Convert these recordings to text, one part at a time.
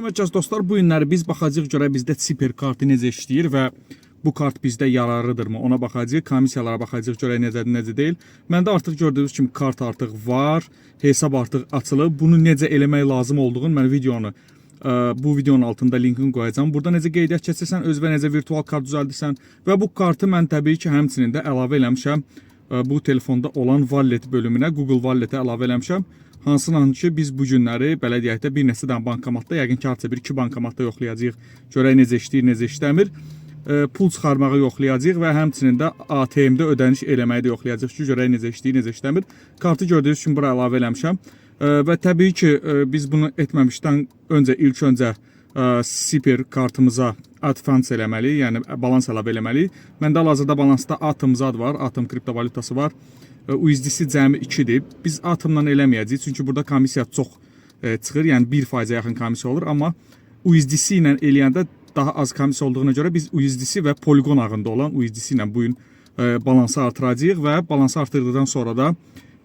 Salamünaleyküm dostlar, bu günləri biz baxacağıq görə bizdə Siper kartı necə işləyir və bu kart bizdə yararlıdırmı ona baxacağıq, komissiyalara baxacağıq görə necə deyil. Məndə artıq gördüyünüz kimi kart artıq var, hesab artıq açılıb. Bunu necə eləmək lazım olduğunu mən bu videonun altında linkini qoyacağım. Burada necə qeydiyyat keçirsən, özünə necə virtual kart düzəldirsən və bu kartı mən təbii ki həmçinin də əlavə eləmişəm bu telefonda olan wallet bölümünə, Google Wallet-ə əlavə eləmişəm. Hansınan ki biz bu günləri belə deyək də bir neçədən bankomatda, yəqin ki artıq bir-iki bankomatda yoxlayacağıq. Görək necə işləyir, necə işləmir. Pul çıxarmağı yoxlayacağıq və həmçinin də ATM-də ödəniş eləməyi də yoxlayacağıq ki, görək necə işləyir, necə işləmir. Kartı gördüyünüz kimi bura əlavə eləmişəm. Və təbii ki biz bunu etməmişdən ilk öncə Siper kartımıza advance eləməliyik, yəni balans əlavə eləməliyik. Məndə hal-hazırda balansda Atom zad var, Atom kriptovalutası var. USDC cəmi 2-dir. Biz Atomdan eləməyəcəyik, çünki burada komissiya çox çıxır, yəni 1%-ə yaxın komissiya olur. Amma USDC ilə eləyəndə daha az komissiya olduğuna görə biz USDC və Polygon ağında olan USDC ilə bu gün balansı artıracağıq və balansı artırdıqdan sonra da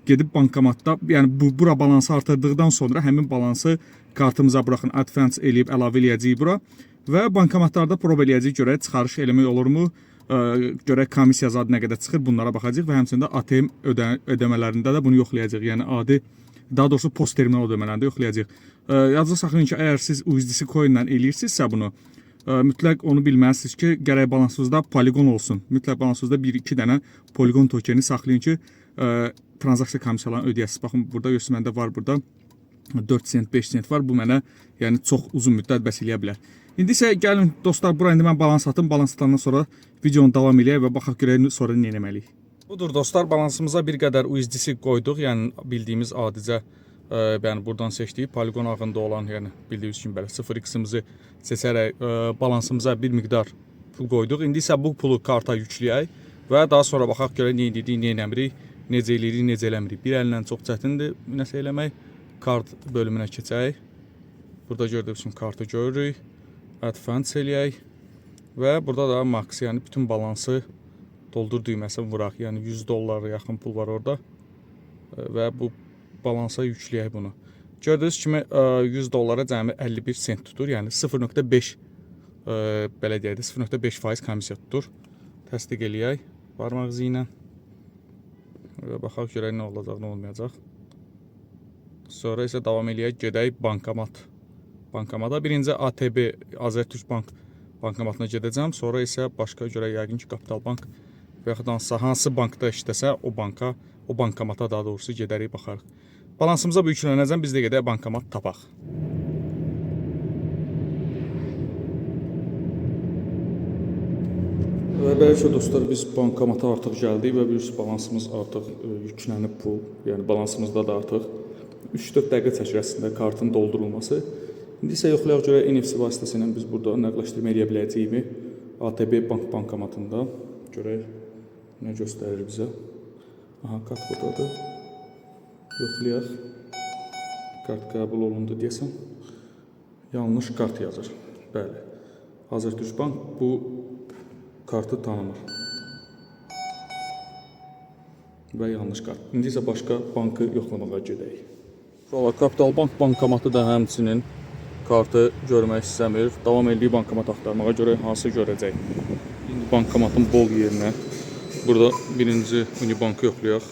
gedib bankomatda, yəni bura balansı artırdıqdan sonra həmin balansı kartımıza buraxın, advance eləyib əlavə eləyəcəyik bura və bankomatlarda prob eləyəcəyik, görək çıxarış eləmək olurmu, görək komissiya zadı nə qədər çıxır, bunlara baxacağıq və həmçində ATM ödəmələrində də bunu yoxlayacağıq. Yəni adi, daha doğrusu post terminal ödəmələrində yoxlayacağıq. Yadınızda saxlayın ki, əgər siz USDC coin ilə eləyirsinizsə bunu, mütləq onu bilməlisiniz ki, gərək balansınızda Polygon olsun. Mütləq balansınızda 1-2 dənə Polygon tokeni saxlayın ki, transaksiya komissiyalarını ödəyəsiniz. Baxın, burada görsün, məndə var burada 4 sent, 5 sent var. Bu mənə yəni çox uzun müddət bəs eləyə bilər. İndi isə gəlin dostlar, bura indi mən balans atım. Balans atandan sonra videonu davam eləyək və baxaq görək sonra nə etməliyik. Budur dostlar, balansımıza bir qədər USDC qoyduq. Yəni bildiyimiz adicə yəni buradan seçdik. Polygon ağında olan, yəni bildiyimiz kimi belə 0x-imizi seçərək balansımıza bir miqdar pul qoyduq. İndi isə bu pulu karta yükləyək və daha sonra baxaq görək nə edirik, nə eləmirik, necə eləyirik, necə eləmirik. Bir əllə çox çətindir nəsə eləmək. Kart bölümünə keçək. Burada gördüyünüz kimi kartı görürük. Advance eləyək və burada da max, yəni bütün balansı doldur düyməsini vuraq. Yəni 100 dollara yaxın pul var orada və bu balansa yükləyək bunu. Gördüyünüz kimi 100 dollara cəmi 51 sent tutur. Yəni 0.5 belə deyək də 0.5% komissiya tutur. Təsdiq eləyək barmaq izi ilə və baxaq görək nə olacaq, nə olmayacaq. Sonra isə davam eləyək, gedək bankomata. Birinci ATB Azərtürk Bank bankomatına gedəcəm. Sonra isə başqa görək, yəqin ki Kapital Bank və yaxud hansı bankda işləsə o bankomata daha doğrusu gedərik, baxarıq. Balansımıza bu yüklənəcəm, biz də gedək bankomat tapaq. Və belə ki dostlar, biz bankomata artıq gəldik və bilirsiniz balansımız artıq yüklənib pul, yəni balansımızda da artıq 3-4 dəqiqə çəkir əslində kartın doldurulması. İndi isə yoxlayaq görək NFC vasitəsilə biz burada nəqləşdirmə eləyə biləcəyimi ATB bankomatında görək nə göstərir bizə. Aha, kart buradadır. Yoxlayaq. Kart qəbul olundu deyəsən. Yanlış kart yazır. Bəli. Azərtürk Bank bu kartı tanımır. Və yanlış kart. İndi isə başqa bankı yoxlamağa gedək. Kapital Bank bankomatı da həmçinin kartı görmək istəmir. Davam edək bankomat axtarmağa görə hansı görəcək. İndi bankomatın bol yerinə burada birinci Unibankı yoxlayaq.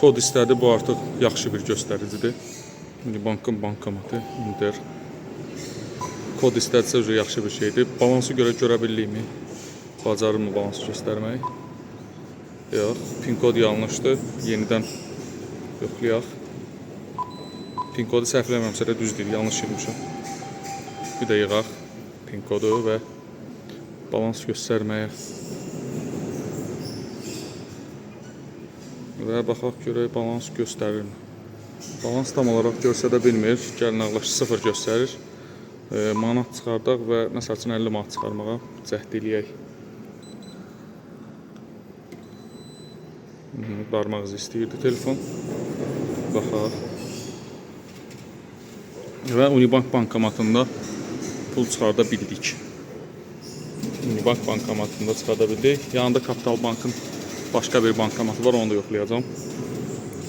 Kod istədi, bu artıq yaxşı bir göstəricidir. Unibankın bankomatı Inter. Kod istədisə yaxşı bir şeydir. Balansı görə bilirikmi? Bacarırmı balansı göstərmək? Yox, pin kod yanlışdır. Yenidən yoxlayaq. Pin kodu səhvləməmsə də düz deyil, yanlış girmişəm. Bir də yığaq pin kodu və balans göstərməyə. Və baxaq görək balans göstərir. Balans tam olaraq göstərə bilmir. Gəlin ağlaşı 0 göstərir. Manat çıxardaq və məsəl üçün 50 manat çıxarmağa cəhd eləyək. Barmaq izi istəyirdi telefon. Baxaq. Və Unibank bankomatında pul çıxarda bildik. Unibank bankomatında çıxarda bildik. Yanında Kapital Bankın başqa bir bankomatı var, onu da yoxlayacağım.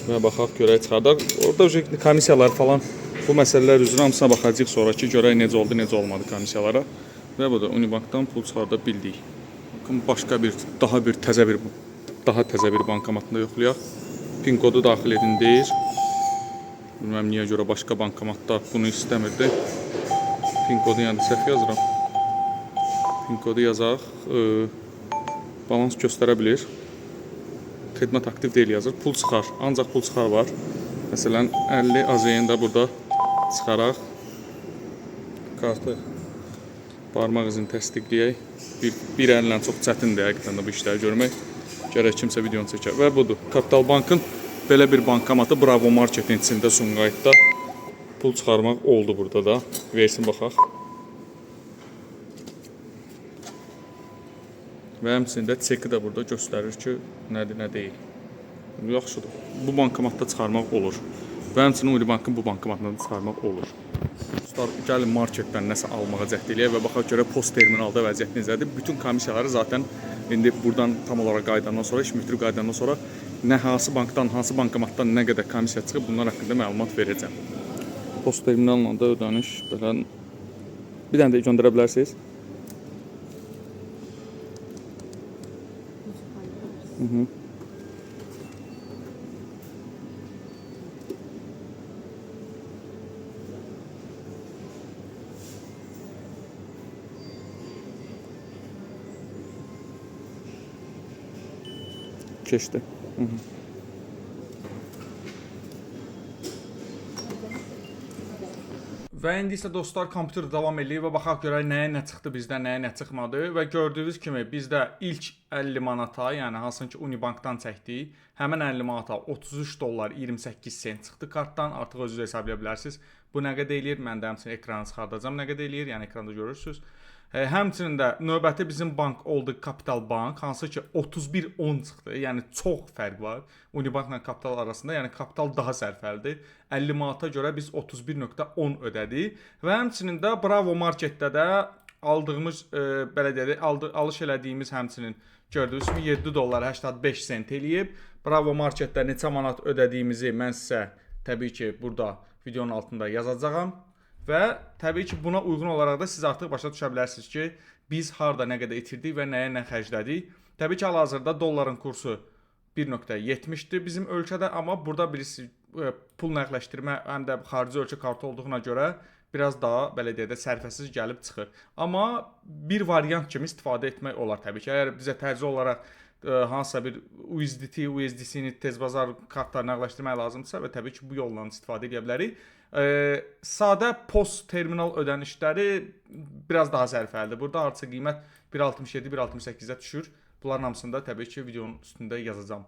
Və baxaq görək çıxardaq. Orada komissiyalar falan Bu məsələlər üzrə hamısına baxacağıq sonra ki, görək necə oldu, necə olmadı komissiyalara. Və bu da Unibankdan pul çıxarda bildik. Bakın başqa bir, daha təzə bir bankomatında yoxlayaq. PIN kodu daxil edin deyir. Bilməm niyə görə başqa bankomatlar bunu istəmirdi. PIN kodu yəni səhv yazıram. PIN kodu yazaq. Balans göstərə bilir. Xidmət aktiv deyil yazır. Pul çıxar. Ancaq pul çıxar var. Məsələn 50 AZN də burada çıxaraq kartı barmaq izini təsdiqləyək. Bir əllə çox çətindir həqiqətən də bu işləri görmək. Gərək kimsə videonu çəkər. Və budur. Kapital Bankın belə bir bankomatı Bravo Marketin içində Sumqayıtda pul çıxarmaq oldu burada da. Versin baxaq. Və həmçində çeki də burada göstərir ki, nədir, nə deyil. Yaxşıdır. Bu bankomatda çıxarmaq olur. Və həmçinin Unibankın bu bankomatında da çıxarmaq olur. Dostlar, gəlin marketdən nəsə almağa cəhd eləyək və baxaq görə post terminalda vəziyyət necədir. Bütün komissiyaları zaten indi buradan tam olaraq qaydandan sonra, iş müdürü qaydandan sonra nə hansı bankdan, hansı bankomatdan nə qədər komissiya çıxıb bunlar haqqında məlumat verəcəm. Post terminalına da ödəniş belə bir dənə də göndərə bilərsiniz. Keçdi. Və indi isə dostlar kompüter davam edir və baxaq görək nəyə nə çıxdı bizdə, nəyə nə çıxmadı və gördüyünüz kimi bizdə ilk 50 manata, yəni hansın ki Unibankdan çəkdik, həmin 50 manata 33 dollar 28 sent çıxdı kartdan. Artıq özünüz hesablaya bilərsiniz. Bu nə qədər eləyir? Mən də həmçinin ekranı çıxardacağam. Nə qədər eləyir? Yəni ekranda görürsüz. Həmçinin də növbəti bizim bank oldu Kapital Bank, hansı ki 31.10 çıxdı. Yəni çox fərq var Unibankla Kapital arasında. Yəni Kapital daha sərfəlidir. 50 manata görə biz 31.10 ödədik. Və həmçinin də Bravo Marketdə də aldığımız belə deyək, alış elədiyimiz həmçinin gördüyünüz kimi 7 dollar 85 sent eləyib. Bravo Marketdə neçə manat ödədiyimizi mən sizə təbii ki burada videonun altında yazacağam. Və təbii ki buna uyğun olaraq da siz artıq başa düşə bilərsiniz ki, biz harda nə qədər itirdik və nəyə nə xərclədik. Təbii ki hal-hazırda dolların kursu 1.70-dir bizim ölkədə, amma burada bilirsiniz pul nəqləşdirmə həm də xarici ölkə kartı olduğuna görə biraz daha belə deyək də sərfəsiz gəlib çıxır. Amma bir variant kimi istifadə etmək olar təbii ki. Əgər bizə tərzi olaraq hansısa bir USDC-ni tez bazar kartlar nəqləşdirmək lazımdırsa və təbii ki bu yolla istifadə edə bilərik. Sadə post terminal ödənişləri biraz daha sərfəlidir. Burada artıq qiymət 1.67-1.68-ə düşür. Bunların hamısında təbii ki videonun üstündə yazacağam.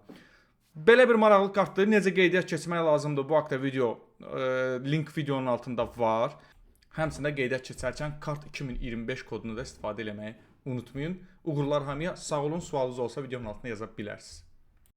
Belə bir maraqlı kartdır. Necə qeydiyyat keçmək lazımdır bu haqda video link videonun altında var. Həmçində qeydiyyat keçərkən kart 2025 kodunu da istifadə etməyi unutmayın. Uğurlar hamıya. Sağ olun. Sualınız olsa videonun altına yaza bilərsiniz.